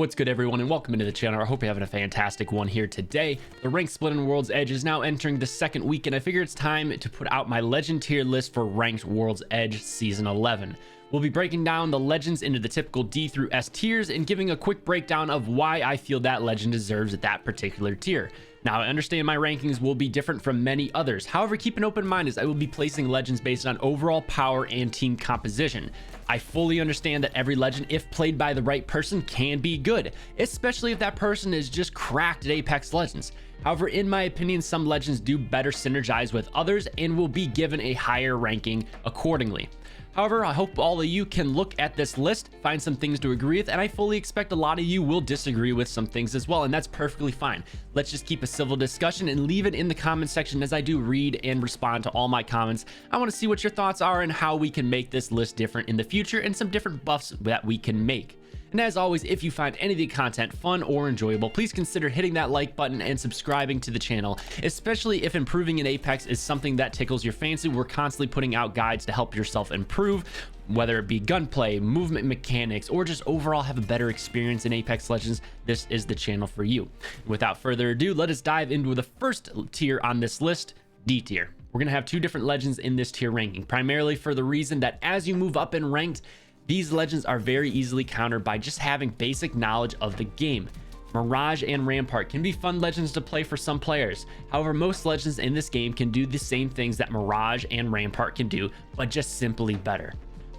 What's good, everyone, and welcome into the channel. I hope you're having a fantastic one here today. The rank split in World's Edge is now entering the second week, and I figure it's time to put out my legend tier list for ranked World's Edge Season 11. We'll be breaking down the legends into the typical D through S tiers and giving a quick breakdown of why I feel that legend deserves that particular tier. Now, I understand my rankings will be different from many others. However, keep an open mind as I will be placing legends based on overall power and team composition. I fully understand that every legend, if played by the right person, can be good, especially if that person is just cracked at Apex Legends. However, in my opinion, some legends do better synergize with others and will be given a higher ranking accordingly. However, I hope all of you can look at this list, find some things to agree with, and I fully expect a lot of you will disagree with some things as well, and that's perfectly fine. Let's just keep a civil discussion and leave it in the comment section as I do read and respond to all my comments. I want to see what your thoughts are and how we can make this list different in the future and some different buffs that we can make. And as always, if you find any of the content fun or enjoyable, please consider hitting that like button and subscribing to the channel, especially if improving in Apex is something that tickles your fancy. We're constantly putting out guides to help yourself improve, whether it be gunplay, movement mechanics, or just overall have a better experience in Apex Legends. This is the channel for you. Without further ado, let us dive into the first tier on this list, D tier. We're going to have two different legends in this tier ranking, primarily for the reason that as you move up in ranked, these legends are very easily countered by just having basic knowledge of the game. Mirage and Rampart can be fun legends to play for some players. However, most legends in this game can do the same things that Mirage and Rampart can do, but just simply better.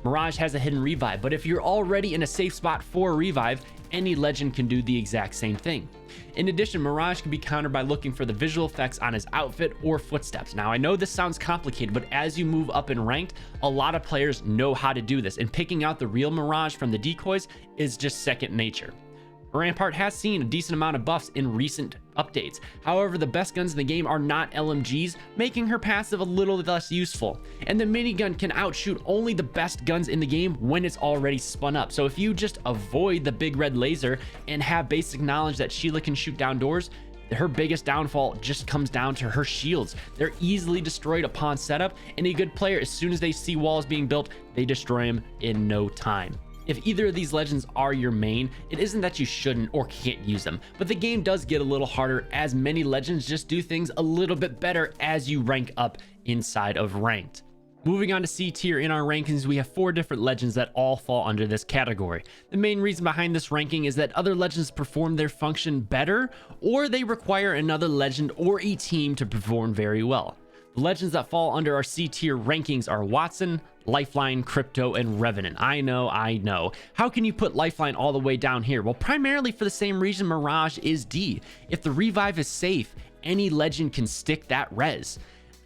Mirage has a hidden revive, but if you're already in a safe spot for a revive, any legend can do the exact same thing. In addition, Mirage can be countered by looking for the visual effects on his outfit or footsteps. Now, I know this sounds complicated, but as you move up in ranked, a lot of players know how to do this, and picking out the real Mirage from the decoys is just second nature. Rampart has seen a decent amount of buffs in recent updates. However, the best guns in the game are not LMGs, making her passive a little less useful. And the minigun can outshoot only the best guns in the game when it's already spun up. So if you just avoid the big red laser and have basic knowledge that Sheila can shoot down doors, her biggest downfall just comes down to her shields. They're easily destroyed upon setup, and a good player, as soon as they see walls being built, they destroy them in no time. If either of these legends are your main, it isn't that you shouldn't or can't use them, but the game does get a little harder as many legends just do things a little bit better as you rank up inside of ranked. Moving on to C tier in our rankings, we have 4 different legends that all fall under this category. The main reason behind this ranking is that other legends perform their function better, or they require another legend or a team to perform very well. The legends that fall under our C tier rankings are Wattson, Lifeline, Crypto, and Revenant. I know. How can you put Lifeline all the way down here? Well, primarily for the same reason Mirage is D. If the revive is safe, any legend can stick that res.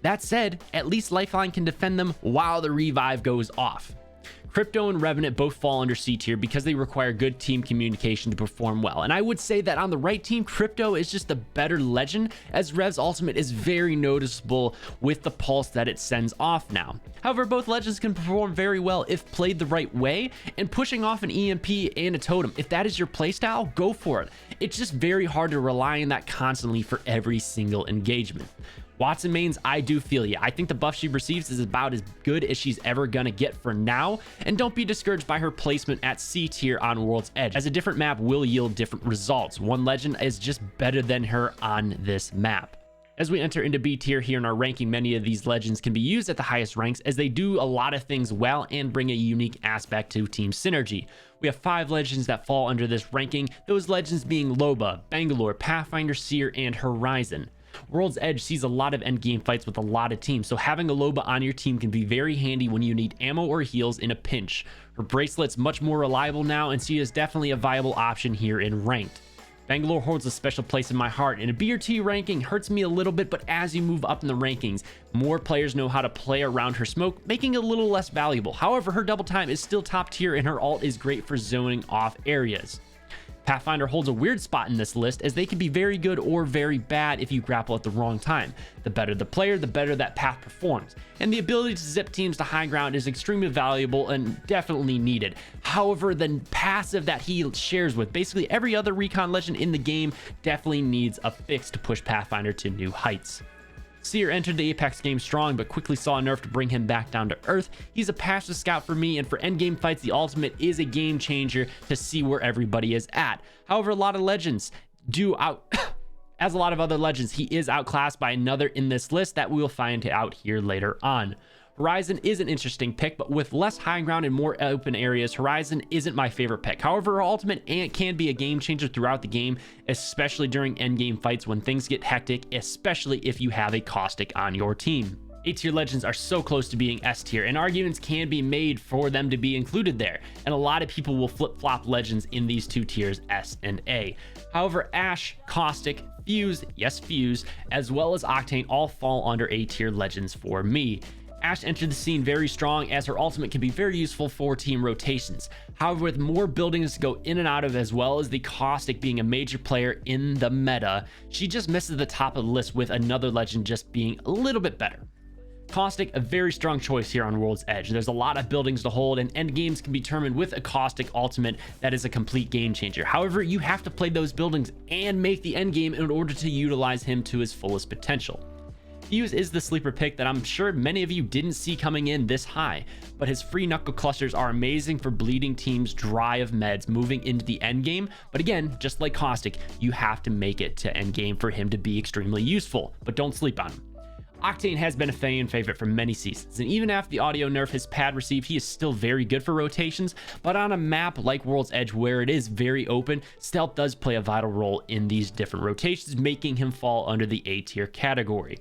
That said, at least Lifeline can defend them while the revive goes off. Crypto and Revenant both fall under C tier because they require good team communication to perform well. And I would say that on the right team, Crypto is just the better legend, as Rev's ultimate is very noticeable with the pulse that it sends off now. However, both legends can perform very well if played the right way, and pushing off an EMP and a totem, if that is your playstyle, go for it. It's just very hard to rely on that constantly for every single engagement. Wattson mains, I do feel you. I think the buff she receives is about as good as she's ever gonna get for now, and don't be discouraged by her placement at C tier on World's Edge, as a different map will yield different results. One legend is just better than her on this map. As we enter into B tier here in our ranking, many of these legends can be used at the highest ranks as they do a lot of things well and bring a unique aspect to team synergy. We have 5 legends that fall under this ranking, those legends being Loba, Bangalore, Pathfinder, Seer, and Horizon. World's Edge sees a lot of endgame fights with a lot of teams, so having a Loba on your team can be very handy when you need ammo or heals in a pinch. Her bracelet's much more reliable now, and she is definitely a viable option here in ranked. Bangalore holds a special place in my heart, and a B or T ranking hurts me a little bit, but as you move up in the rankings, more players know how to play around her smoke, making it a little less valuable. However, her double time is still top tier, and her ult is great for zoning off areas. Pathfinder holds a weird spot in this list, as they can be very good or very bad if you grapple at the wrong time. The better the player, the better that path performs. And the ability to zip teams to high ground is extremely valuable and definitely needed. However, the passive that he shares with basically every other recon legend in the game definitely needs a fix to push Pathfinder to new heights. Seer entered the Apex game strong, but quickly saw a nerf to bring him back down to earth. He's a passive scout for me, and for endgame fights, the ultimate is a game changer to see where everybody is at. However, a lot of legends do out... As a lot of other legends, he is outclassed by another in this list that we'll find out here later on. Horizon is an interesting pick, but with less high ground and more open areas, Horizon isn't my favorite pick. However, her ultimate Ant can be a game changer throughout the game, especially during endgame fights when things get hectic, especially if you have a Caustic on your team. A-tier legends are so close to being S-tier, and arguments can be made for them to be included there, and a lot of people will flip-flop legends in these two tiers, S and A. However, Ashe, Caustic, Fuse, yes Fuse, as well as Octane all fall under A-tier legends for me. Ashe entered the scene very strong, as her ultimate can be very useful for team rotations. However, with more buildings to go in and out of, as well as the Caustic being a major player in the meta, she just misses the top of the list, with another legend just being a little bit better. Caustic, a very strong choice here on World's Edge. There's a lot of buildings to hold, and end games can be determined with a Caustic ultimate that is a complete game changer. However, you have to play those buildings and make the end game in order to utilize him to his fullest potential. Fuse is the sleeper pick that I'm sure many of you didn't see coming in this high, but his free knuckle clusters are amazing for bleeding teams dry of meds moving into the end game. But again, just like Caustic, you have to make it to end game for him to be extremely useful, but don't sleep on him. Octane has been a fan favorite for many seasons, and even after the audio nerf his pad received, he is still very good for rotations. But on a map like World's Edge, where it is very open, stealth does play a vital role in these different rotations, making him fall under the A tier category.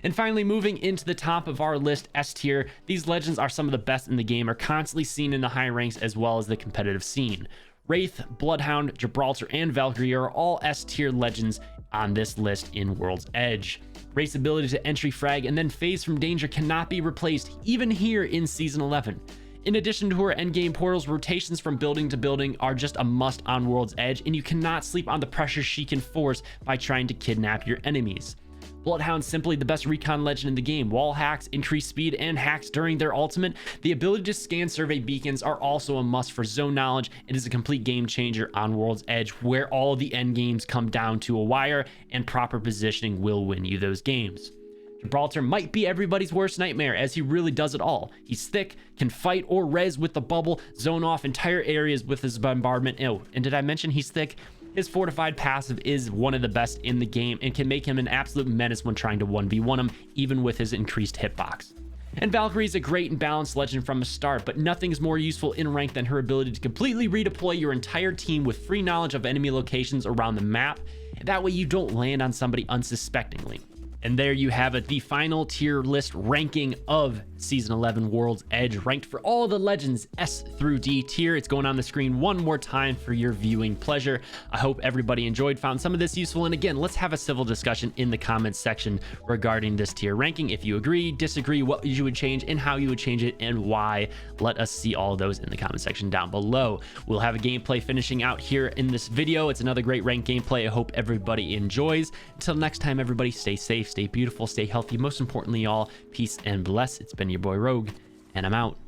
And finally, moving into the top of our list, S tier, these legends are some of the best in the game, are constantly seen in the high ranks as well as the competitive scene. Wraith, Bloodhound, Gibraltar, and Valkyrie are all S tier legends on this list in World's Edge. Wraith's ability to entry frag and then phase from danger cannot be replaced, even here in Season 11. In addition to her endgame portals, rotations from building to building are just a must on World's Edge, and you cannot sleep on the pressure she can force by trying to kidnap your enemies. Bloodhound's simply the best recon legend in the game. Wall hacks, increased speed, and hacks during their ultimate. The ability to scan survey beacons are also a must for zone knowledge. It is a complete game changer on World's Edge, where all the end games come down to a wire, and proper positioning will win you those games. Gibraltar might be everybody's worst nightmare, as he really does it all. He's thick, can fight or res with the bubble, zone off entire areas with his bombardment. Oh, and did I mention he's thick? His fortified passive is one of the best in the game and can make him an absolute menace when trying to 1v1 him, even with his increased hitbox. And Valkyrie is a great and balanced legend from the start, but nothing's more useful in rank than her ability to completely redeploy your entire team with free knowledge of enemy locations around the map. That way you don't land on somebody unsuspectingly. And there you have it, the final tier list ranking of Season 11 World's Edge, ranked for all the legends S through D tier. It's going on the screen one more time for your viewing pleasure. I hope everybody enjoyed, found some of this useful, and again, let's have a civil discussion in the comments section regarding this tier ranking. If you agree, disagree, what you would change and how you would change it and why, let us see all of those in the comment section down below. We'll have a gameplay finishing out here in this video. It's another great ranked gameplay. I hope everybody enjoys. Until next time, everybody, stay safe, stay beautiful, stay healthy. Most importantly, y'all, peace and bless. It's been your boy Rogue, and I'm out.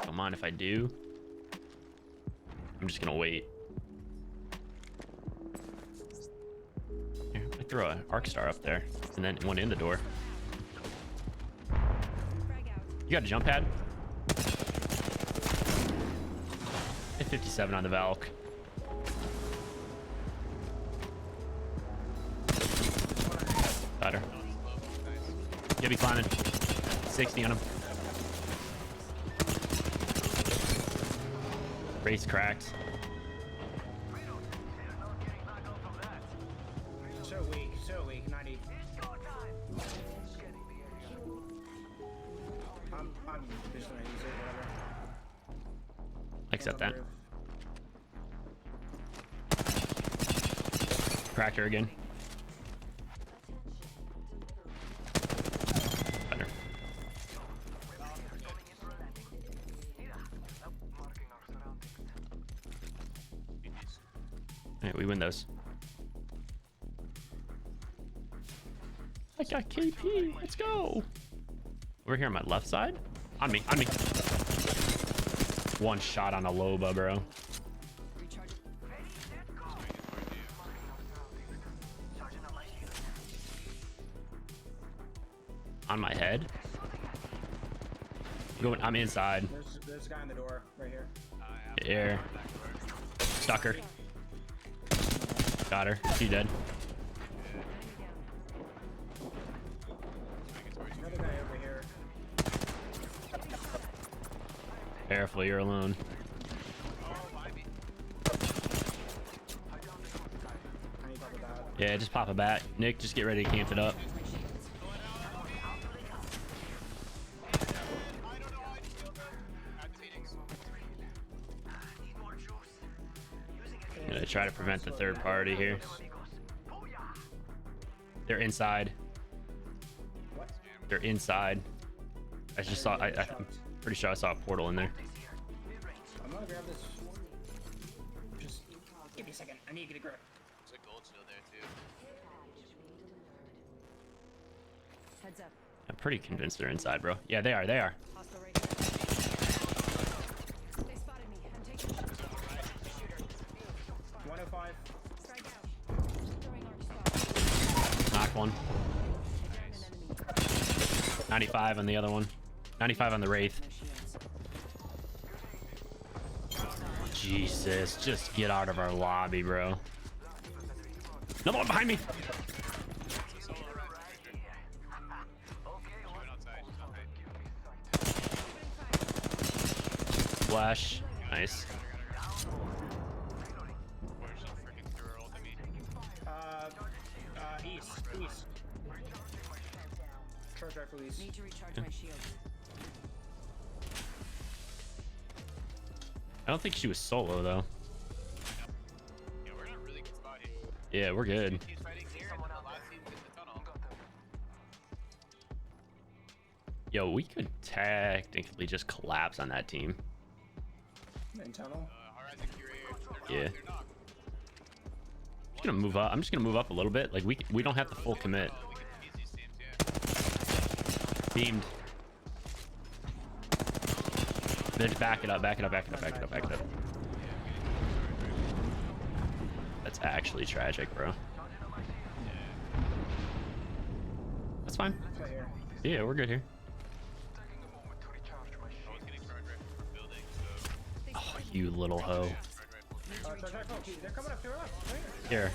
Don't mind if I do. I'm just gonna wait. Here, I throw an arc star up there, and then one in the door. You got a jump pad? Hit 57 on the Valk. Got her. Yeah, be climbing. 60 on him. Race cracked. So weak, 90. I'm just gonna use it, whatever. Accept that. Cracked her again. Better. Alright, we win those. I got KP. Let's go. Over here on my left side. On me. On me. One shot on a Loba, bro. On my head. Going. I'm inside. There's a guy on the door right here. Here. Stuck her. Got her. She dead. Another guy over here. Careful, you're alone. I need to pop a bat. Yeah, just pop a bat. Nick, just get ready to camp it up. I'm gonna try to prevent the third party here. They're inside. What? They're inside. I just saw. I'm pretty sure I saw a portal in there. I'm gonna grab this. Just give me a second. I need to get a grip. There's a gold shield there too. Heads up. I'm pretty convinced they're inside, bro. Yeah, they are. They are. Hostile right here. They spotted me. I'm taking shots. 105. Strike out. Throwing arc star. Knock one. Down an enemy. 95 on the other one. 95 on the Wraith. No shields. Jesus, just get out of our lobby, bro. Another one behind me. Flash. Nice. East. Charge rifle east. Need to recharge my shields. I don't think she was solo, though. Yeah, we're in a really good spot here. Yeah, we're good. He's fighting here, and the last team's in the tunnel. Yo, we could technically just collapse on that team. In tunnel. Horizon Curator. Yeah. They're not. I'm just gonna move up. I'm just gonna move up a little bit. Like we don't have the full commit. We could defuse these teams, yeah. Beamed. Then just back it up. Back it up. Back it up. Back it up. Back it up. That's actually tragic, bro. That's fine. Right here. Yeah, we're good here. I was getting charge rifle for building, so. Oh, you little hoe. Charge rifle. They're coming up to our left. Right Here.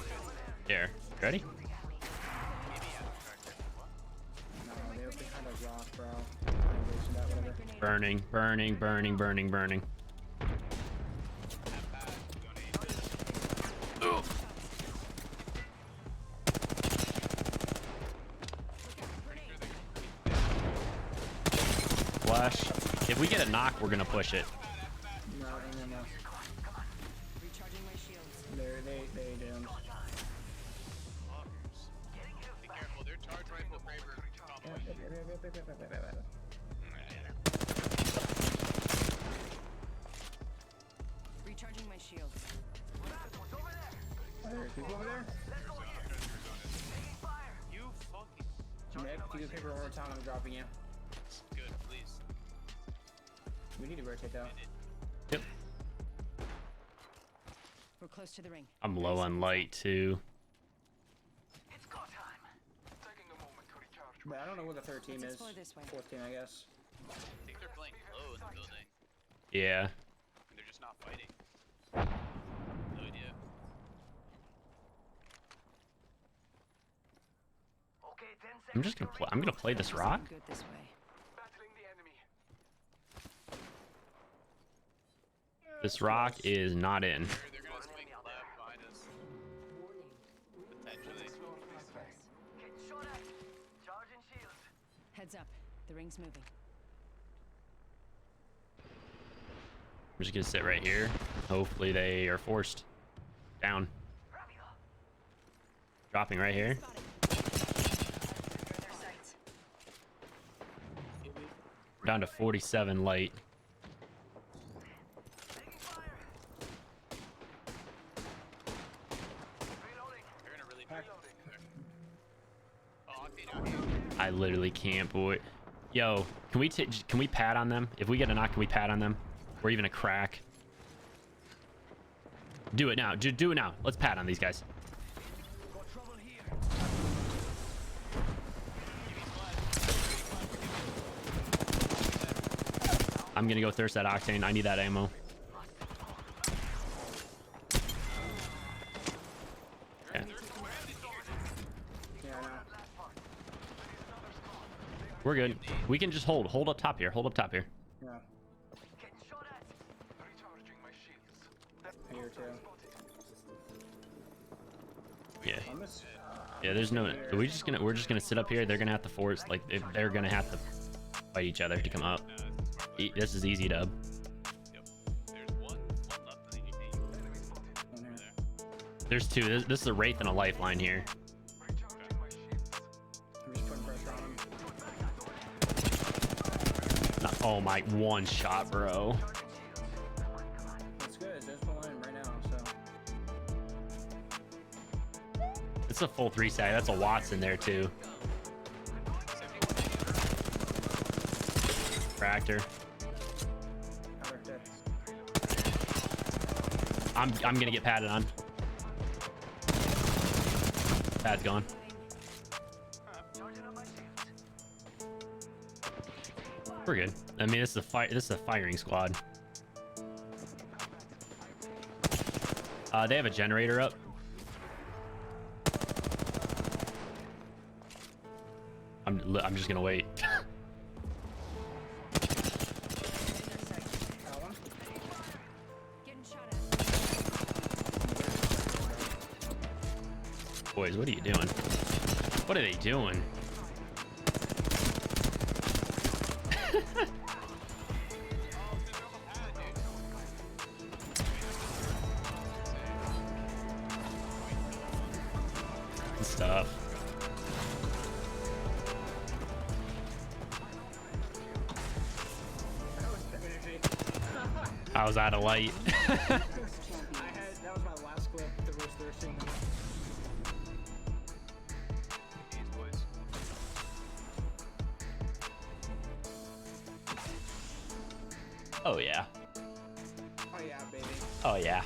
Here. Ready? here. No, they were behind a rock, bro. Animation, that, whatever. Burning. Burning. Burning. Burning. Burning. Ugh. Flash. If we get a knock, we're gonna push it. No. Recharging my shields. They doomed. Be careful, their charge rifle Kraber combo. Recharging my shields. There's people over there. You fucking Nick, if you get paper one more time, I'm dropping you. good, please. We need to rotate though. Yep. We're close to the ring. I'm low on light too. But I don't know what the third team Let's is. explore this way. Fourth team, I guess. I think they're playing low in the building. Yeah. They're just not fighting. No idea. I'm just gonna play. I'm gonna play this rock. Good this way. This rock is not in. They're gonna swing left behind us. Potentially. Heads up. The ring's moving. I'm just gonna sit right here. Hopefully they are forced down. Dropping right here. Down to 47 light. They're in a really big building. Oh, I'm being out here. I literally can't, boy. Yo, can we pad on them? If we get a knock, can we pad on them? Or even a crack? Do it now. Do it now. Let's pad on these guys. I'm gonna go thirst that octane. I need that ammo. Okay. Yeah, I know. We're good. We can just hold up top here. Hold up top here. Yeah. Here too. Yeah. I'm just, Yeah, there's no. We're just gonna sit up here. They're gonna have to force, like, they're gonna have to fight each other to come up. This is easy, dub. Yep. There's one left in the evening. in here. There's two. This is a Wraith and a lifeline here. I'm just putting pressure on him. Oh my, one shot, bro. That's good. It's just pulling in right now, so. It's a full 3-stack. That's a Watson there too. Tractor. Cover dead. I'm gonna get patted on. Pad's gone. We're good. I mean, this is a firing squad. They have a generator up. I'm just gonna wait. Got one. Getting shot at. Boys, what are you doing? What are they doing? Good stuff. That was pit energy. I was out of light. That was my last clip. The was thirsting. These boys. Oh yeah. Oh yeah, baby. Oh yeah.